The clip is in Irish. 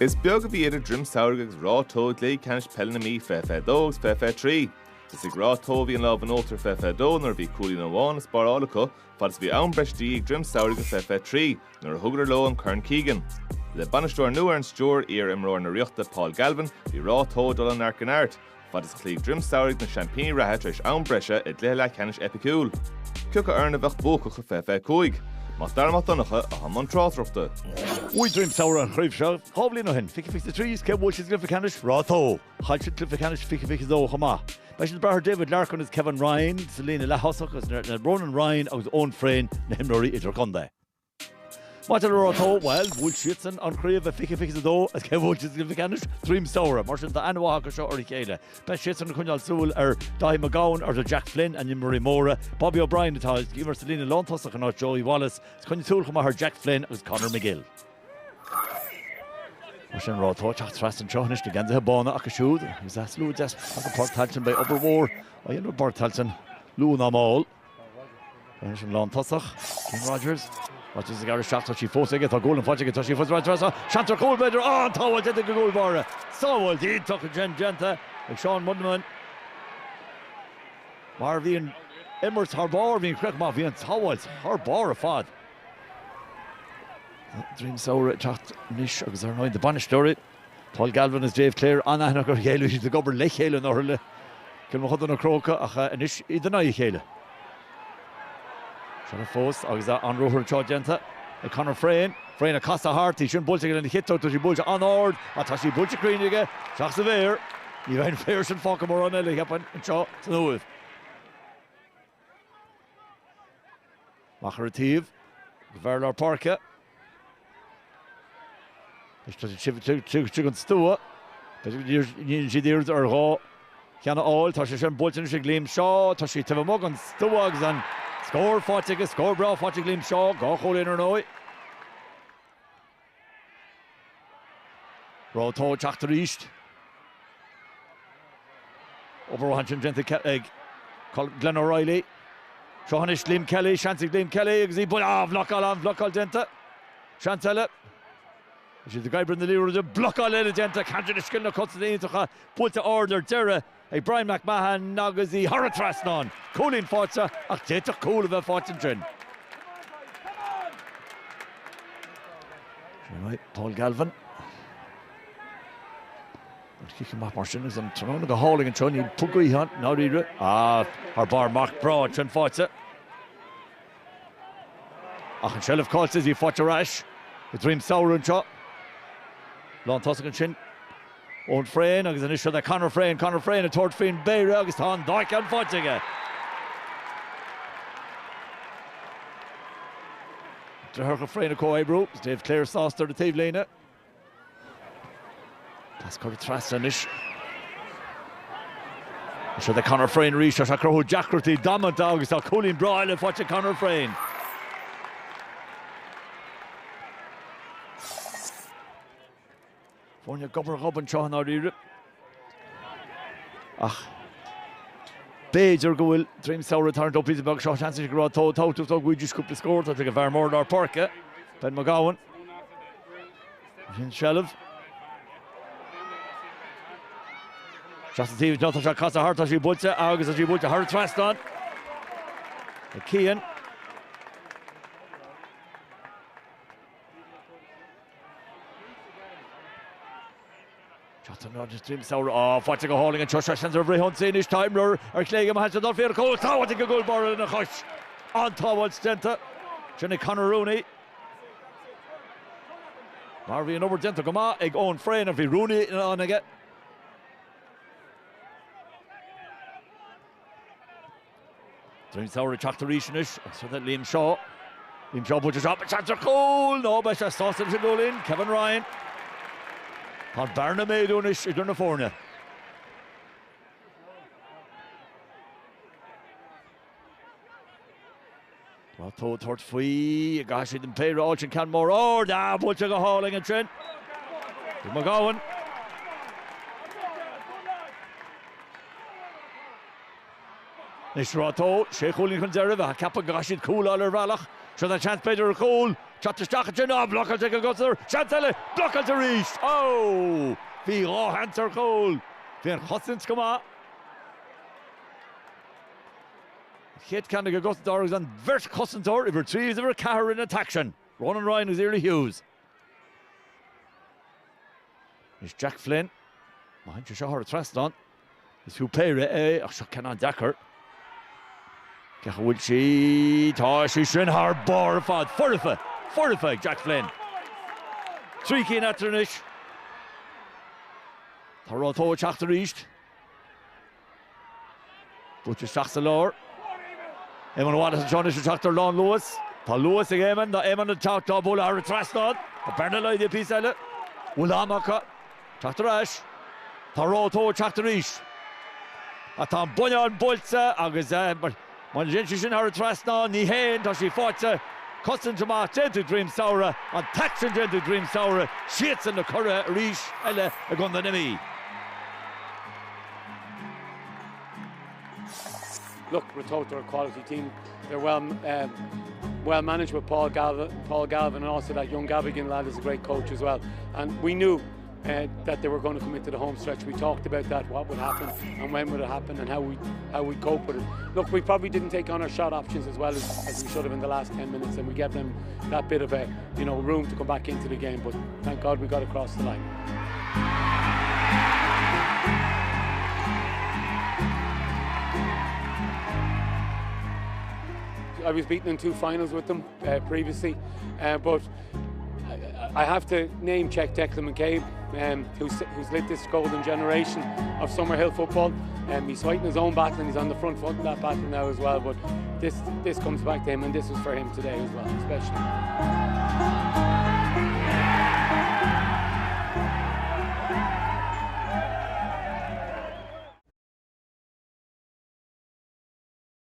Is beag a bhíad a Druim Samhraidh agus Ratoath lé Ceannais Peile na Meath fe 2 agus fe 3. Is ag Ratoath híon láb an ótar fe 2 nar bhí cúlín amháin is bar álacha, fad is bhí ann breistí ag Druim Samhraidh fe 3 nar a thugar lo an Cairn Keegan. Le banisteoir nua ar an stúr ar imreoir na riochta Paul Galvin, bhí Ratoath dul an Arc an Art, fad is clíg Druim Samhraidh na Champagne Ráth treis ann breise i dlithe le Ceannais epicúil. Cuca arna bheith bócacha fe 5. Mas darmat donnacha a ha man tráthreachta. Ui Druim Samhraidh an chríomh seo, cháblí nó hen, fiche trees, ce bhfuil siad glyfa Ceannais Ratoath. Chaid siad glyfa Ceannais fiche dó chama. Beis an brethir David Larkin is Kevin Ryan, Selena Lehosach is na Ronan Ryan agus ón Frein na himnoirí idir conda. Mátar Ratoath, well, bhfuil siad an chríomh a fiche dó as ce bhfuil siad glyfa Ceannais Druim Samhraidh, mar sin tá anmhacha seo ar chéile. Beis siad an chuneal súil ar Daithí McGowan ar Jack Flynn and Marie Mora, Bobby O'Brien atá Gimar Selena Lontasach and Joey Wallace, chun súil chuma ar Jack Flynn agus Conor McGill. Mar sin Ratoath teach tras an teochnis de ganza bána ach a siúd, is as lú des a Barthalton by Obermór, a dhéanú Barthalton lún am all. Mar sin Lontasach, King Rogers. Rogers ag ar seach tá sí fósaige tá gól an fáitige tá sí fós Rogers. Seantar Colbeidir an táhail de go gól bára. Sáhail dí tuch a genta ag Sean Mudman. Mar bhíon immers th bar bhíon crech má bhíon táhail th bar a fad. Druim Samhraidh teach níos agus ar 9 de banisteoir. Paul Galvin is Dave Clare anna go chéile sí de gobar le chéile nóirle. Cin mo chudan na cróca ach inis iad na chéile. Sean fós agus an rothir teo genta ag Conor Frein a casa hartaí sin búlteige le hitó tá sí búlte an ord a tá sí búlte críneige teach sa bhéir. Ní bhain féir sin fáca mar anna le heapan an seo san uamh. Machar a tíomh go bhharlar parca. Is tá sí an stúa. Níon si díird ar gá cheanna áil, tá sé sin búlteine sé glím seo, tá sí tuimh mog an stúa agus an scór fáitige, scór brá fáitige glím seo, gá chólainn ar nói. Ratoath teach tar ríist. Oberhain genta ag Glenn O'Reilly. Seochanis Liam Kelly, Shantig Liam Kelly, agus í bud bhlocáil genta. Shantella. Is the guy bring the leader the block all the genta can't the skill no cuts the to put the order Dera a Brian McMahon Nagazi Haratrasnon Colin Forza a teta cool of a fortune trend. Right, Paul Galvin. Kick him up Martin is on Toronto go hauling and Tony Pugui hunt now reader. Our bar Mark Broad Trent Forza. Ach Shell of course says he fought a rash. The Druim Samhraidh shot. Lán Tosach an sin ón Frein agus an isio Conor Frein a tuairt Finn Beire agus tá an dáic an fáitige. Drethir go Frein a cóibrú, Dave Clare sásta de taobh léine. Tás chuir tras anis. Isio Conor Frein ríis a crothú Jackrotaí damanta agus tá cúlín bráile fáilte Conor Frein. Fónne gobar an seán á ríre. Ach, béidir go bhfuil Druim Samhraidh tarn up is bag seo chances go Ratoath tá gúidir scoop score tá go bhar mór ar parca. Ben McGowan. Sin Shelf. Just the TV not a casa hart as you butcha agus as you butcha hard trust on. The Cian. Druim Samhraidh fáilte go háling an Joshua Shanzer bhrí hon sin is timer ar cléige má hanse dá féar có táhaite go gúil bar in a chois an táhail stenta sinna Conor Rooney mar bhí an obair denta go má ag ón Frein a bhí Rooney in an aige Druim Samhraidh teach tar ríis inis so that Liam Shaw butcher shot but Shanzer cool no beis a sausage to goal in Kevin Ryan Tá Barna méadúnis idir na fórne. Ratoath tuairt faoi, gaisiad an Peile áil sin can mór búilte go háling an sin. McGowan. Nis Ratoath, sé chúlín chun deireh a ceapa gaisiad cúil ar bhealach. Seo a chance beidir a cúil. Chattestacha no blockal take a gutter. Chantelle blockal to reach. Oh, fi Hanser goal. Fi Hossins koma. Kit can go to Doris and Vert Cossentor. If retrieves over Carr in attaction. Ronan Ryan is early Hughes. It's Jack Flynn. Mind you, Shahar Traston. It's who Peile. Oh, cannot Dakar. Will she shin her bar fad. Fortify, Jack Flynn. Tricky in Atranish. Ratoath Chachter East. Butcher Shachsalor. Eamon Wallace and Johnny Chachter Lawn Lewis. Paul Lewis again. The Eamon and Chachter Bull are Traston. The Bernal idea piece. Ulamaka. Chachter Ash. Ratoath Chachter East. Atam Bunyan Bolsa. Agus When Jensen har trasna ni hen ta she fought custom to mark gentle Druim Samhraidh and taxing gentle Druim Samhraidh shits in the curra reach elle a gun the enemy. Look, Ratoath are a quality team. They're well managed with Paul Galvin, and also that young Gavigan lad is a great coach as well. And we knew that they were going to come into the home stretch. We talked about that, what would happen and when would it happen and how we cope with it. Look, we probably didn't take on our shot options as well as we should have in the last 10 minutes, and we gave them that bit of room to come back into the game. But thank God we got across the line. I was beaten in 2 finals with them previously, but I have to name check Declan McCabe, who's lit this golden generation of Summerhill football. He's fighting his own battle and he's on the front foot in that battle now as well. But this comes back to him, and this was for him today as well, especially.